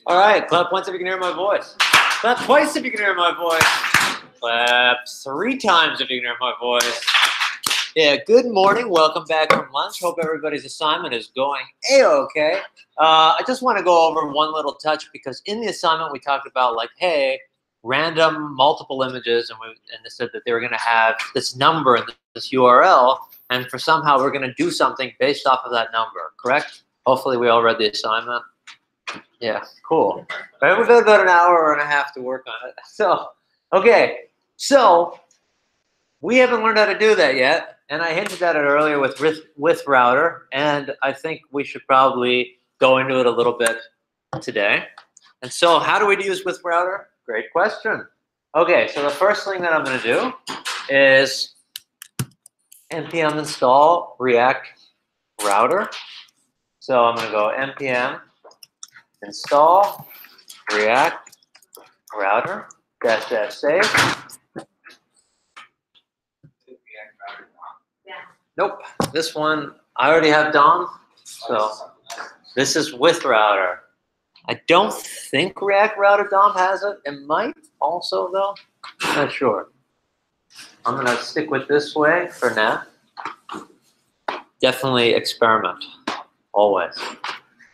All right, clap once if you can hear my voice. Clap twice if you can hear my voice. Clap 3 times if you can hear my voice. Yeah, good morning. Welcome back from lunch. Hope everybody's assignment is going A-okay. I just want to go over one little touch because in the assignment we talked about like, hey, random multiple images, and they said that they were going to have this number in this URL, and for somehow we're going to do something based off of that number, correct? Hopefully we all read the assignment. Yeah, cool. All right, we've got about an hour and a half to work on it. So, okay, so we haven't learned how to do that yet, and I hinted at it earlier with withRouter, and I think we should probably go into it a little bit today. And so, how do we use withRouter? Great question. Okay, so the first thing that I'm going to do is npm install React Router. So I'm going to go npm install React Router -- save. Nope, this one I already have DOM, so this is withRouter. I don't think React Router DOM has it. It might also though. Not sure. I'm gonna stick with this way for now. Definitely experiment, always.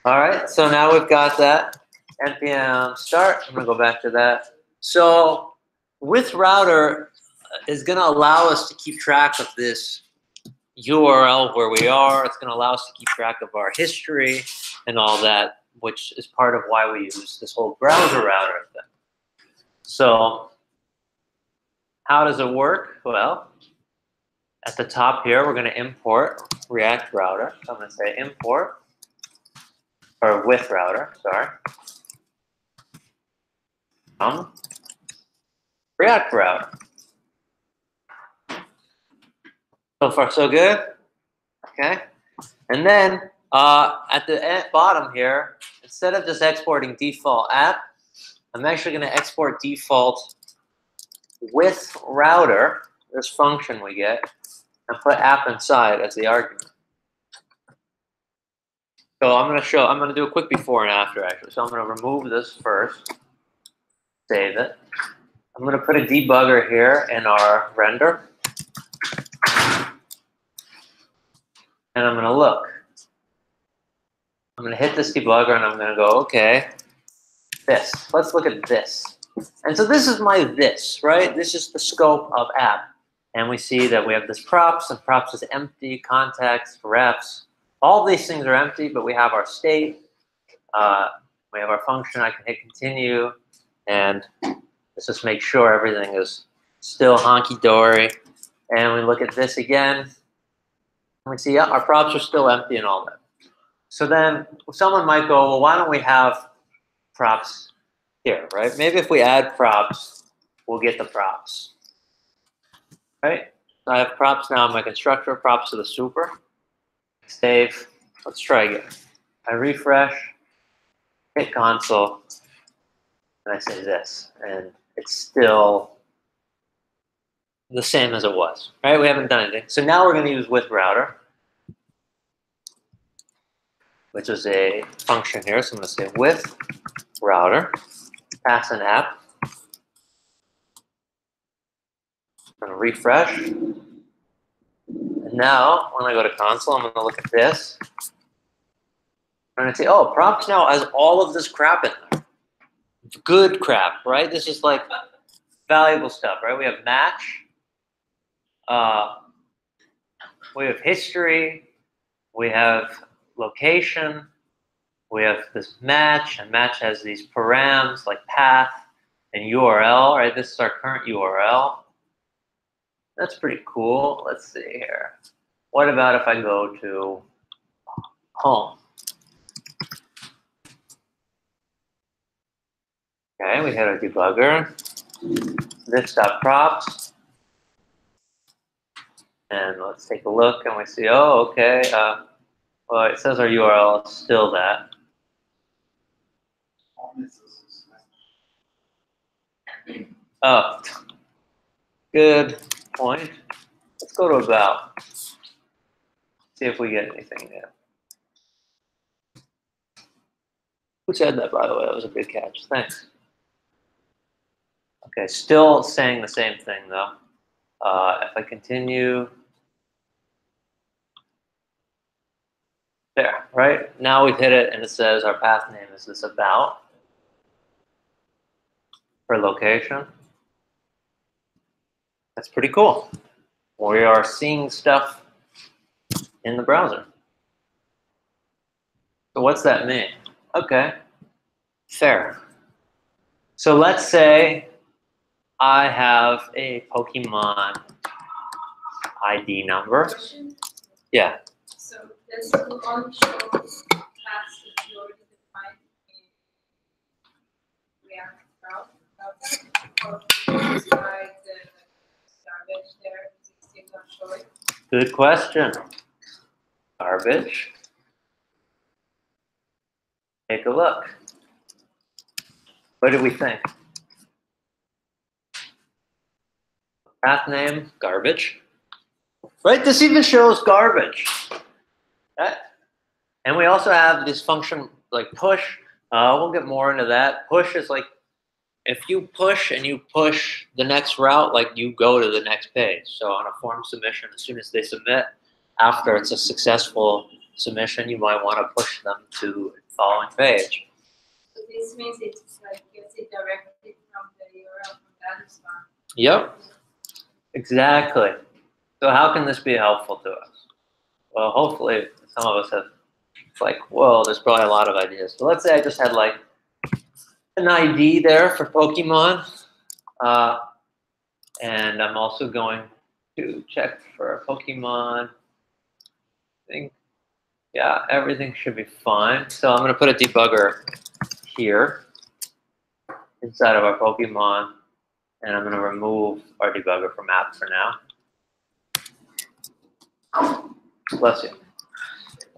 All right, so now we've got that. npm start, I'm gonna go back to that. So withRouter is gonna allow us to keep track of this URL where we are. It's gonna allow us to keep track of our history and all that, which is part of why we use this whole browser router thing. So how does it work? Well, at the top here, we're gonna import React Router. So I'm gonna say import, or withRouter, sorry. React Router. So far, so good. Okay. And then at the bottom here, instead of just exporting default app, I'm actually going to export default withRouter, this function we get, and put app inside as the argument. So I'm going to do a quick before and after actually. So I'm going to remove this first, save it. I'm going to put a debugger here in our render. And I'm going to look. I'm going to hit this debugger and I'm going to go, okay, this. Let's look at this. And so this is my this, right? This is the scope of app. And we see that we have this props, and props is empty, context, refs. All these things are empty, but we have our state. We have our function. I can hit continue. And let's just make sure everything is still honky-dory. And we look at this again. And we see, yeah, our props are still empty and all that. So then someone might go, well, why don't we have props here, right? Maybe if we add props, we'll get the props, right? So I have props now in my constructor, props to the super. Save. Let's try again. I refresh, hit console, and I say this, and it's still the same as it was, right? We haven't done anything. So now we're going to use withRouter, which is a function here. So I'm going to say withRouter, pass an app. I'm going to refresh. And now, when I go to console, I'm going to look at this. I'm going to say, oh, props now has all of this crap in there. Good crap, right? This is like valuable stuff, right? We have match. We have history. We have location. We have this match, and match has these params like path and URL, right? This is our current URL. That's pretty cool. Let's see here. What about if I go to home? Okay, we hit our debugger. This.props. And let's take a look and we see, oh, okay. Well, it says our URL is still that. Oh, good point. Let's go to about. See if we get anything new. Who said that, by the way? That was a big catch. Thanks. Okay, still saying the same thing, though. If I continue. There, right? Now we've hit it, and it says our path name is this about for location. That's pretty cool. We are seeing stuff in the browser. So what's that mean? Okay, fair. So let's say I have a Pokemon ID number. Yeah. So this will only show paths that you already defined in React route, or inside the garbage there, is it still not showing? Good question. Garbage. Take a look. What do we think? Path name, garbage. Right? This even shows garbage. Right? And we also have this function like push. We'll get more into that. Push is like if you push and you push the next route, like you go to the next page. So on a form submission, as soon as they submit, after it's a successful submission, you might want to push them to the following page. So this means it's like gets it directly from the URL from that spot. Yep. Exactly. So how can this be helpful to us? Well, hopefully some of us have, it's like, whoa, there's probably a lot of ideas. So let's say I just had like an ID there for Pokemon. And I'm also going to check for a Pokemon. I think, yeah, everything should be fine. So I'm going to put a debugger here inside of our Pokemon. And I'm going to remove our debugger from app for now. Bless you.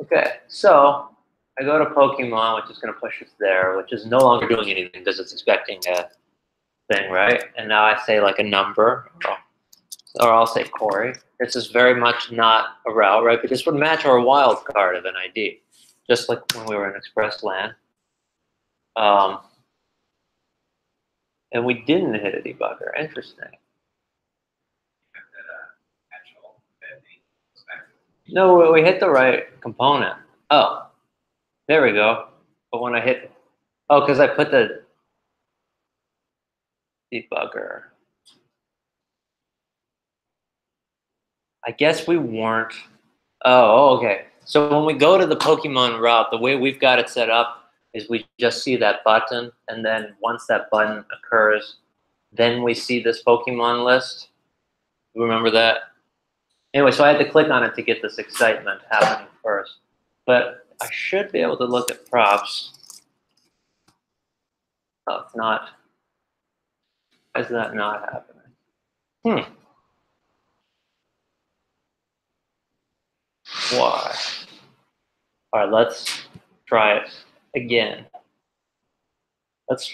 Okay, so I go to Pokemon, which is going to push us there, which is no longer doing anything because it's expecting a thing, right? And now I say like a number, or I'll say Corey. This is very much not a route, right? But this would match our wild card of an ID, just like when we were in ExpressLAN. And we didn't hit a debugger. Interesting. No, we hit the right component. Oh, there we go. But when I hit, oh, because I put the debugger. I guess we weren't. Oh, okay. So when we go to the Pokemon route, the way we've got it set up is we just see that button, and then once that button occurs, then we see this Pokemon list. Remember that? Anyway, so I had to click on it to get this excitement happening first. But I should be able to look at props. Oh, it's not. Why is that not happening? Why? All right, let's try it again. Let's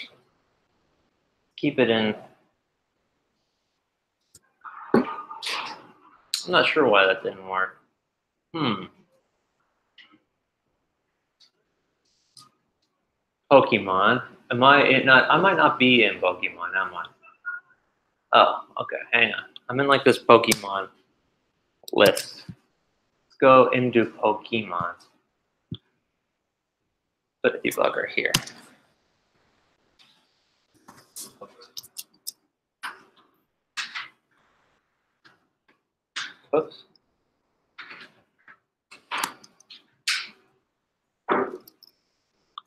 keep it in. I'm not sure why that didn't work. Pokemon. Am I not? I might not be in Pokemon, am I? Oh, okay. Hang on. I'm in like this Pokemon list. Let's go into Pokemon. Put a debugger here. Oops.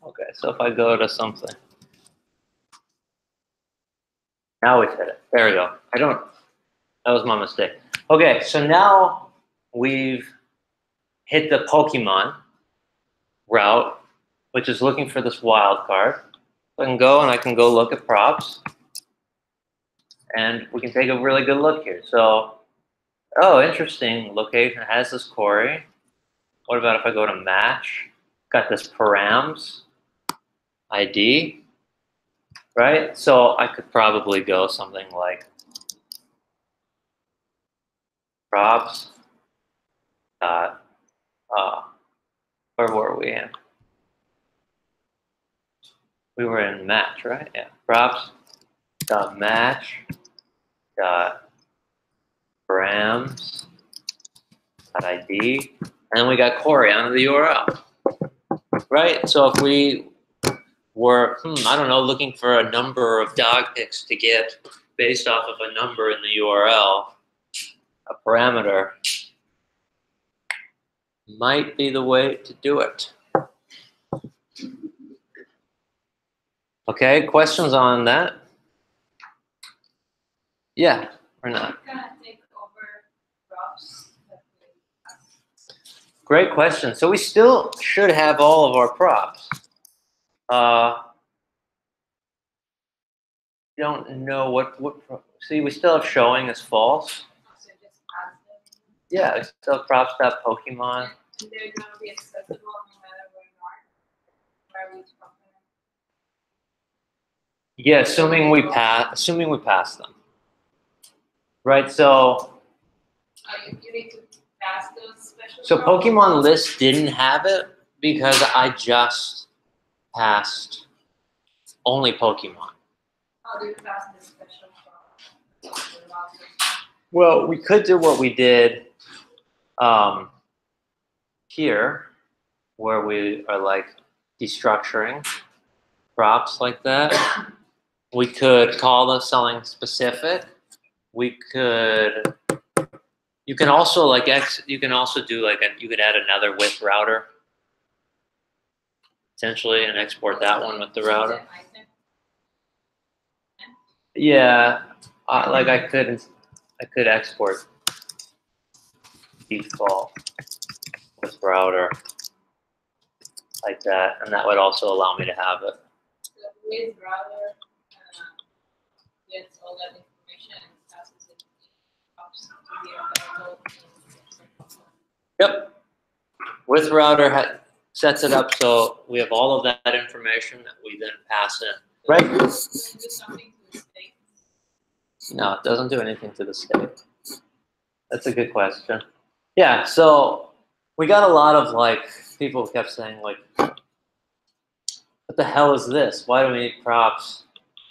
Okay, so if I go to something. Now we hit it. There we go. That was my mistake. Okay, so now we've hit the Pokemon route, which is looking for this wild card. I can go and I can go look at props, and we can take a really good look here. So, oh, interesting location has this query. What about if I go to match? Got this params ID, right? So I could probably go something like props dot, where were we in? We were in match, right? Yeah, props dot match dot params dot ID, and then we got query onto the URL, right? So if we were, I don't know, looking for a number of dog picks to get based off of a number in the URL, a parameter might be the way to do it. Okay, questions on that? Yeah, or not? Great question. So we still should have all of our props. Don't know what see, we still have showing as false. Yeah, we still have props.pokemon. They're going to be accessible no matter where you are. Where we from. Yeah, assuming we pass them. Right, so You need to pass those special. so Pokemon list didn't have it because I just passed only Pokemon. How do you pass the special props? Well, we could do what we did here, where we are like destructuring props like that. We could call them something specific. We could. You can also like you can also do like you could add another withRouter, essentially, and export that one with the router. Yeah, like I could export default withRouter like that, and that would also allow me to have it. So withRouter gets all that information and passes it to the available. Yep. withRouter sets it up so we have all of that information that we then pass in. Right? Do something to the state. No, it doesn't do anything to the state. That's a good question. Yeah, so we got a lot of like people kept saying like, what the hell is this? Why do we need props?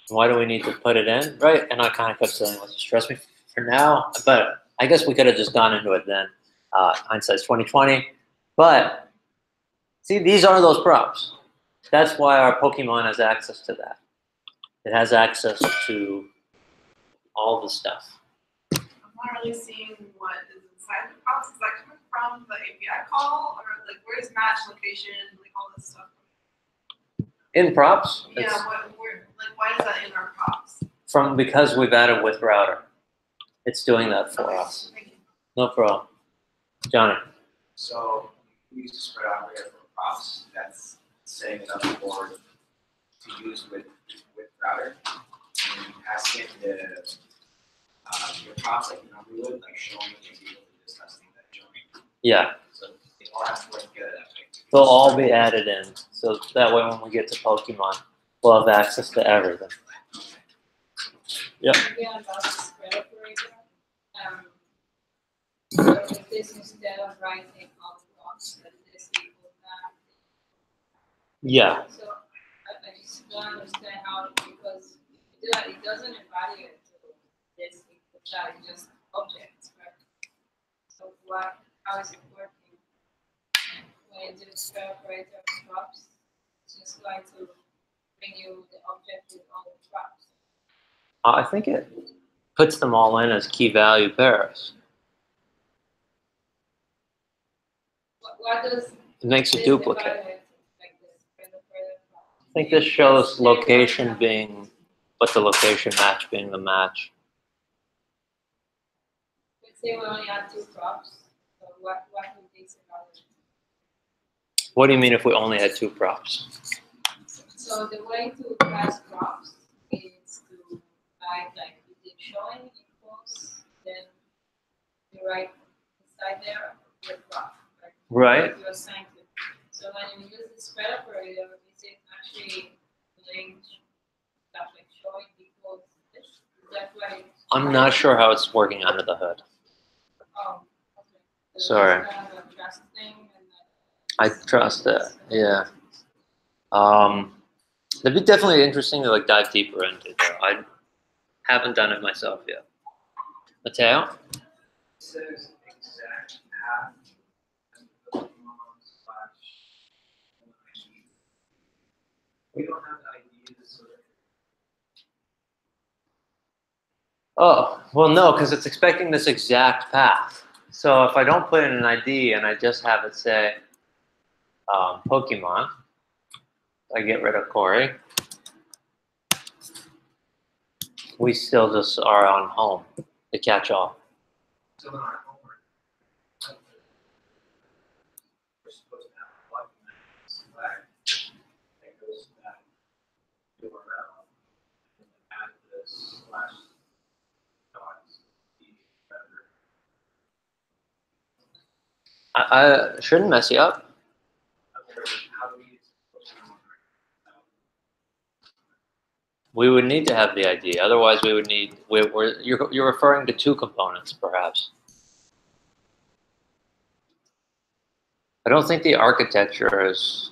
Why do we need to put it in? Right? And I kind of kept saying, let's just trust me for now. But I guess we could have just gone into it then. Hindsight's 2020. But see, these are those props. That's why our Pokemon has access to that. It has access to all the stuff. I'm not really seeing what is inside the props. Is that coming from the API call, or like where's match location, like all this stuff? In props? Yeah, why is that in our props? Because we've added withRouter. It's doing that for us. Thank you. No problem. Johnny. So we use a spread operator for props that's setting it up for to use with router. And you pass in your props like you normally would, like showing and be able to discuss things that showing. Yeah. So they all have to work together that way. They'll all be added in. So that way when we get to Pokemon, we'll have access to everything. Yep. Again, about the spread operator. So if this instead of writing all the blocks, that this equals that. Yeah. So I just don't understand how, because it doesn't evaluate this equal that, it's just objects, right? So how is it working? When you do spread operator props, it's just going to bring you the object with all the props. I think it puts them all in as key value pairs. What does It makes a this duplicate. evaluate, like this spread operator prop? I think this shows location being, but the location match being the match. But let's say we only had 2 props. So what would this evaluate? What do you mean if we only had 2 props? So the way to pass props is to write like you did showing equals, then you write inside there your prop, Right. You assign to. So when you use the spread operator, is it actually doing stuff like showing equals this? Is that what it? I'm not sure how it's working under the hood. Oh, okay. So Sorry. it's kind of a trust thing, and I trust it. Yeah. That'd be definitely interesting to like dive deeper into. Though. I haven't done it myself yet. Mateo? It says exact path. We don't have the ideas. Oh, well, no, because it's expecting this exact path. So if I don't put in an ID and I just have it say Pokemon, I get rid of Corey. We still just are on home, the catch-all. So in our homework, we're supposed to have a plugin select that goes to that URL and then add this slash dots. I shouldn't mess you up. How do we use Pokemon? We would need to have the ID. Otherwise, we would need. You're referring to 2 components, perhaps. I don't think the architecture is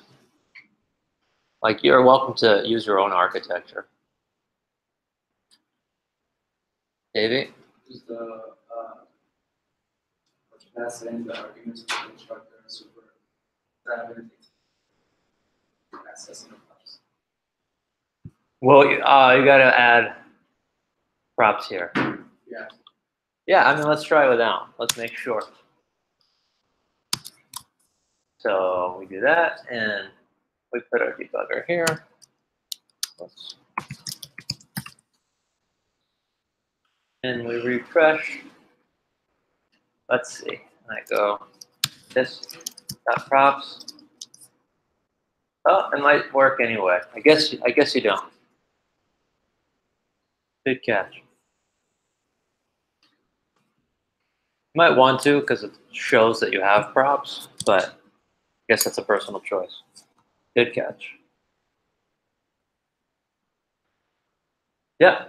like you're welcome to use your own architecture. Davey? Is the pass in the arguments of the constructor and super parameter access in the props. Well, you got to add props here. Yeah. Yeah, I mean, let's try it without. Let's make sure. So we do that, and we put our debugger here. And we refresh. Let's see. I go this dot props. Oh, it might work anyway. I guess you don't. Good catch. You might want to because it shows that you have props, but I guess that's a personal choice. Good catch. Yeah.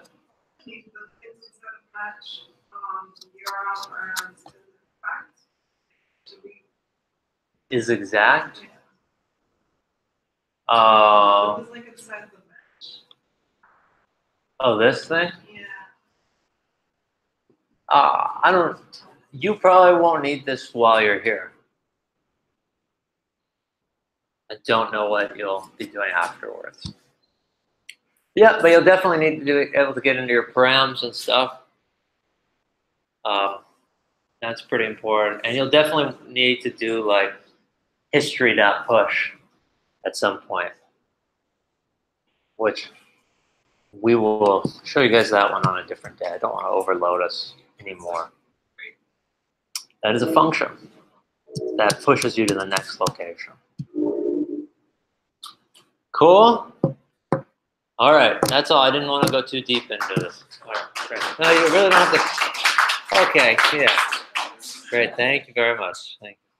Keep the instance that match URL and fact. Should we? Is exact. It was like inside the match. Oh, this thing? Yeah. I don't. You probably won't need this while you're here. I don't know what you'll be doing afterwards. Yeah, but you'll definitely need to be able to get into your params and stuff. That's pretty important. And you'll definitely need to do like history.push at some point, which we will show you guys that one on a different day. I don't want to overload us anymore. That is a function that pushes you to the next location. Cool? All right, that's all. I didn't want to go too deep into this. All right, great. No, you really don't have to. Okay, yeah. Great, thank you very much. Thank you.